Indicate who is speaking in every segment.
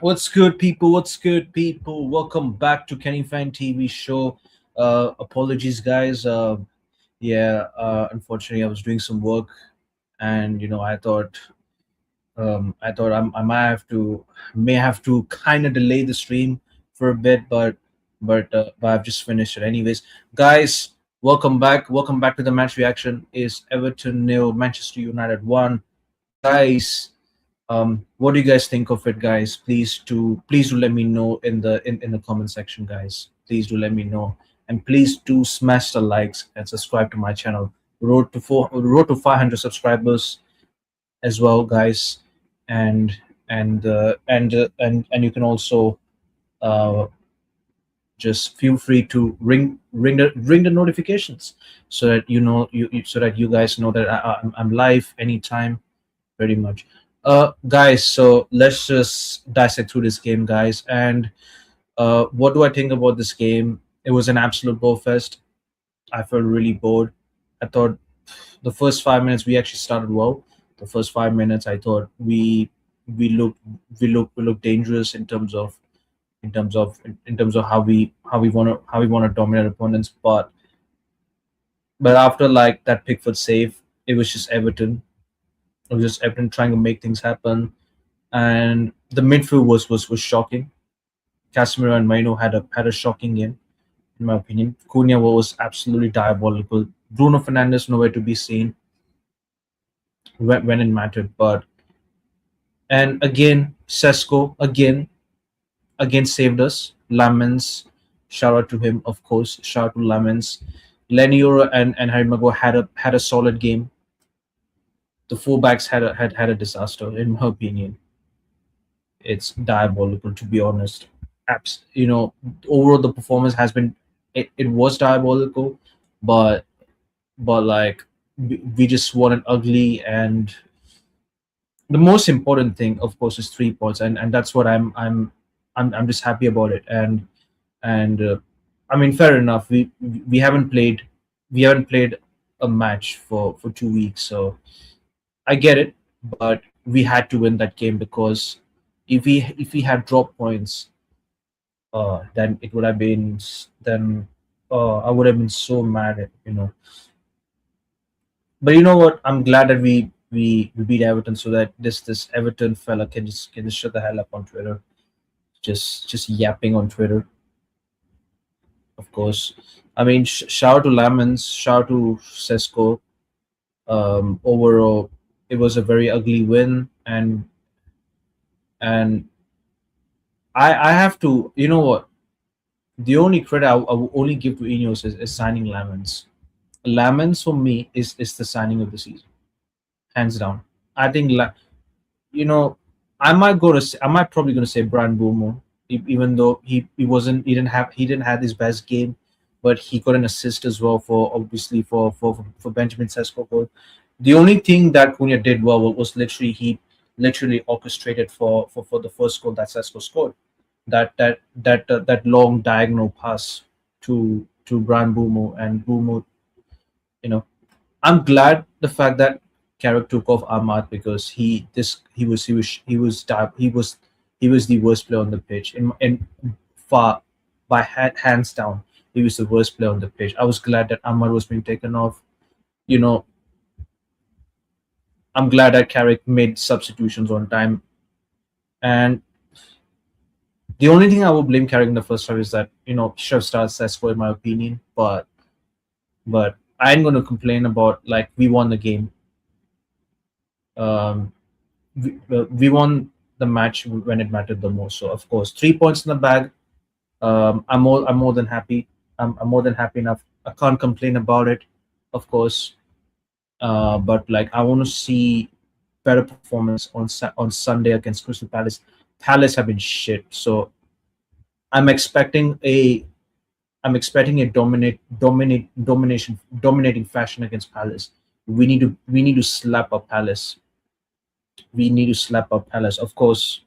Speaker 1: What's good, people? What's good, people? Welcome back to Kenny Fan TV show. Apologies, guys. Unfortunately, I was doing some work, and I may have to kind of delay the stream for a bit, but I've just finished it anyways. Guys, welcome back. Welcome back to the match reaction. Is Everton nil, Manchester United 1. Guys, what do you guys think of it, guys? Please do let me know in the comment section, guys. Please do let me know, and please do smash the likes and subscribe to my channel. Road to 500 subscribers as well, guys. And and uh, and uh, and and you can also uh just feel free to ring the notifications, so that so that you guys know that I'm live anytime, pretty much. Guys, so let's just dissect through this game, guys. And what do I think about this game? It was an absolute bore fest. I felt really bored. I thought the first 5 minutes we actually started well. The first 5 minutes, I thought we looked we looked dangerous in terms of how we want to dominate opponents. But after, like, that Pickford save, it was just Everton. It was just Everton trying to make things happen, and the midfield was shocking. Casemiro and Maino had a shocking game, in my opinion. Cunha was absolutely diabolical. Bruno Fernandes nowhere to be seen when it mattered. And again, Sesko again saved us. Lamens, shout out to him, of course. Shout out to Lamens. Leniora and Harry Maguire had a solid game. The fullbacks had a disaster, in my opinion. It's diabolical, to be honest. Overall the performance has been, it was diabolical, but like, we just won it ugly. And the most important thing, of course, is 3 points, and that's what I'm just happy about it. And I mean, fair enough. We haven't played a match for 2 weeks, so I get it. But we had to win that game, because if we had dropped points, then it would have been then I would have been so mad. But you know what? I'm glad that we beat Everton, so that this Everton fella can just shut the hell up on Twitter, just yapping on Twitter. Of course, I mean, shout out to Lamens, shout out to Sesko. Overall, it was a very ugly win, and I have to, you know what? The only credit I will only give to Ineos is signing Lamens. Lamens for me is the signing of the season, hands down. I think, you know, I might probably gonna say Brian Boomer, even though he didn't have his best game, but he got an assist as well, for obviously for Benjamin Sesko goal. The only thing that Cunha did well was literally he literally orchestrated for the first goal that Sesko scored. That long diagonal pass to Brian Boomer, and Boomer, you know, I'm glad the fact that Carrick took off Ahmad, because he was the worst player on the pitch, in far, hands down. He was the worst player on the pitch. I was glad that Ahmad was being taken off. You know, I'm glad that Carrick made substitutions on time. And the only thing I would blame Carrick in the first half is that, should have started Sesko, in my opinion. But I ain't gonna complain about, like, we won the game. We won the match when it mattered the most. So, of course, 3 points in the bag. I'm more than happy. I'm more than happy enough. I can't complain about it, of course. But, like, I want to see better performance on Sunday against Crystal Palace. Palace have been shit, so I'm expecting a dominating fashion against Palace. We need to slap up Palace. We need to slap up Palace, of course.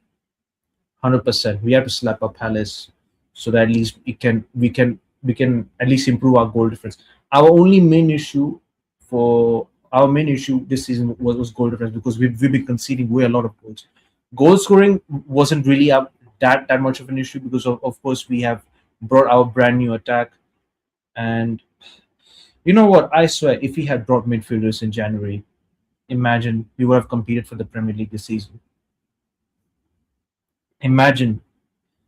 Speaker 1: 100%. We have to slap up Palace, so that at least we can at least improve our goal difference. Our main issue this season was goal difference, because we've been conceding way a lot of goals. Goal scoring wasn't really up that much of an issue because of course we have brought our brand new attack. And you know what? I swear, if we had brought midfielders in January, imagine we would have competed for the Premier League this season. Imagine,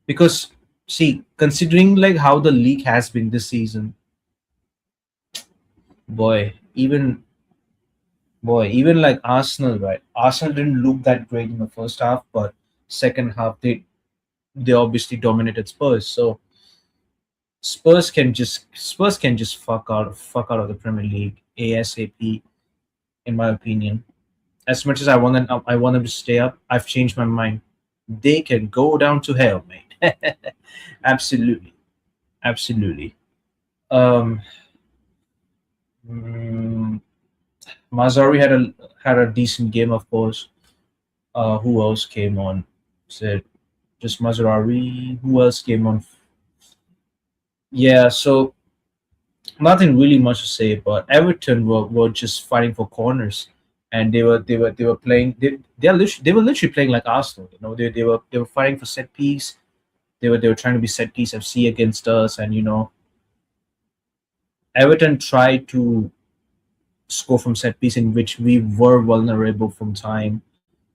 Speaker 1: because see, considering like how the league has been this season, boy, even like Arsenal, right? Arsenal didn't look that great in the first half, but second half they obviously dominated Spurs. So Spurs can just fuck out of the Premier League ASAP, in my opinion. As much as I want them to stay up, I've changed my mind. They can go down to hell, mate. Absolutely, absolutely. Um, mm, Mazzari had a decent game, of course. Who else came on? Said just Mazzari. Who else came on? Yeah, so nothing really much to say, but Everton were just fighting for corners, and they were playing. They were literally playing like Arsenal. They were fighting for set piece. They were trying to be set piece FC against us, and Everton tried to score from set piece, in which we were vulnerable from time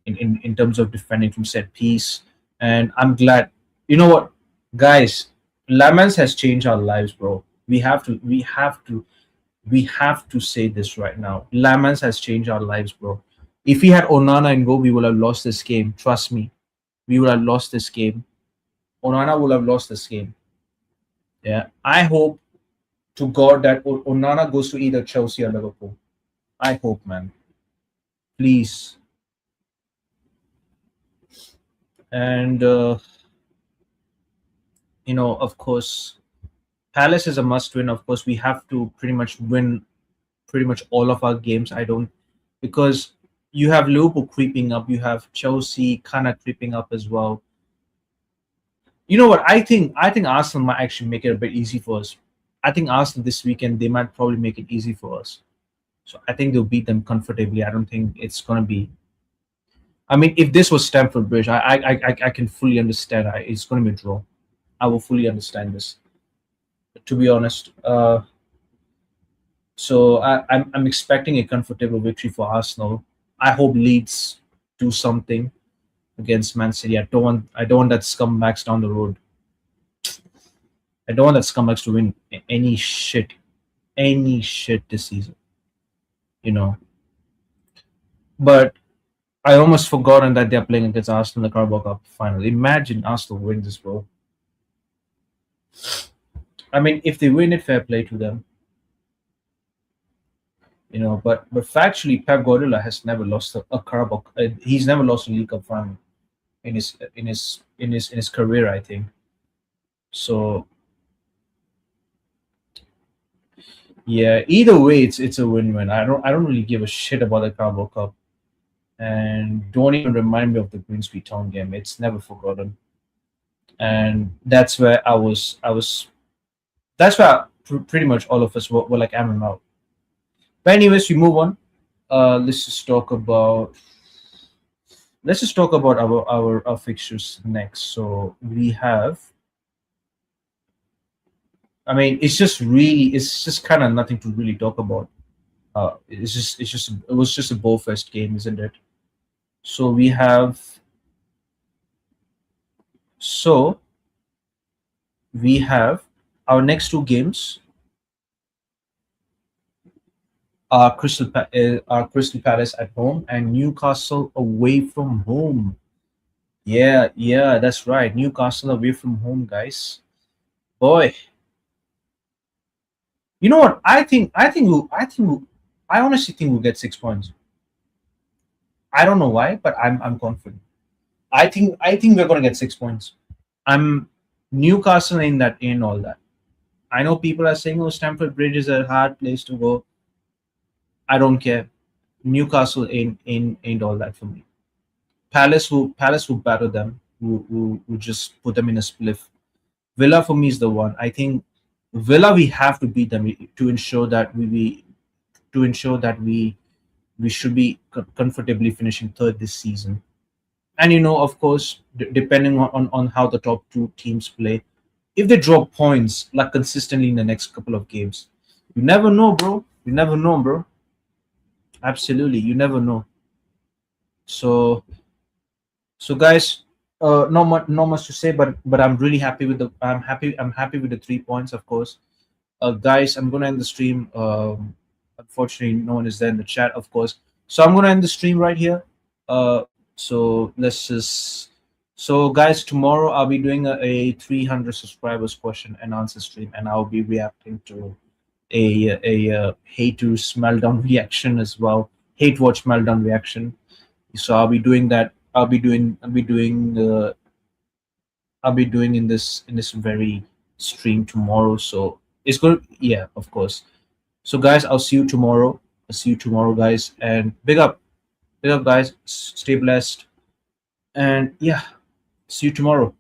Speaker 1: in terms of defending from set piece. And I'm glad. You know what, guys? Lamans has changed our lives, bro. We have to say this right now. Lamans has changed our lives, bro. If we had Onana in goal, we would have lost this game. Trust me, we would have lost this game. Onana would have lost this game. Yeah, I hope to God that Onana goes to either Chelsea or Liverpool. I hope, man. Please. And of course, Palace is a must-win. Of course, we have to pretty much win pretty much all of our games. I don't because you have Liverpool creeping up, you have Chelsea kind of creeping up as well. You know what? I think Arsenal might actually make it a bit easy for us. I think Arsenal this weekend they might probably make it easy for us. So I think they'll beat them comfortably. I don't think it's gonna be. I mean, if this was Stamford Bridge, I can fully understand. It's gonna be a draw. I will fully understand this. To be honest, so I'm expecting a comfortable victory for Arsenal. I hope Leeds do something against Man City. I don't want that scumbags down the road. I don't want that scumbags to win any shit this season. You know, but I almost forgotten that they're playing against Arsenal in the Carabao Cup final. Imagine Arsenal win this, bro. I mean, if they win it, fair play to them. But factually, Pep Guardiola has never lost a Carabao. He's never lost a League Cup final in his career, I think. So yeah, either way, it's a win-win. I don't really give a shit about the Carabao Cup, and don't even remind me of the Grimsby Town game. It's never forgotten, and that's where I was. That's where pretty much all of us were like, I'm out. But anyways, we move on. Let's just talk about our fixtures next. So we have. I mean, it's just kind of nothing to really talk about. It was just a ball-fest game, isn't it? So we have so we have our next two games are Crystal Palace at home and Newcastle away from home. Yeah, yeah, that's right. Newcastle away from home, guys. Boy, you know what? I honestly think we'll get 6 points. I don't know why, but I'm confident. I think we're gonna get 6 points. I'm Newcastle in all that. I know people are saying, "Oh, Stamford Bridge is a hard place to go." I don't care. Newcastle ain't all that for me. Palace will batter them. Will just put them in a spliff. Villa for me is the one. I think Villa we have to beat them to ensure that we should be comfortably finishing third this season. And of course, depending on how the top two teams play, if they drop points like consistently in the next couple of games, you never know, bro. You never know, bro. Absolutely, you never know. So, guys, not much to say, but I'm really happy with the. I'm happy with the 3 points, of course. Guys, I'm gonna end the stream. Unfortunately, no one is there in the chat, of course. So I'm gonna end the stream right here. So let's just. So guys, tomorrow I'll be doing a 300 subscribers question and answer stream, and I'll be reacting to a haters meltdown reaction as well. Hate watch meltdown reaction. So I'll be doing that. I'll be doing in this very stream tomorrow. So it's good. Yeah, of course. So guys, I'll see you tomorrow. I'll see you tomorrow, guys. And big up, guys. Stay blessed. And yeah, see you tomorrow.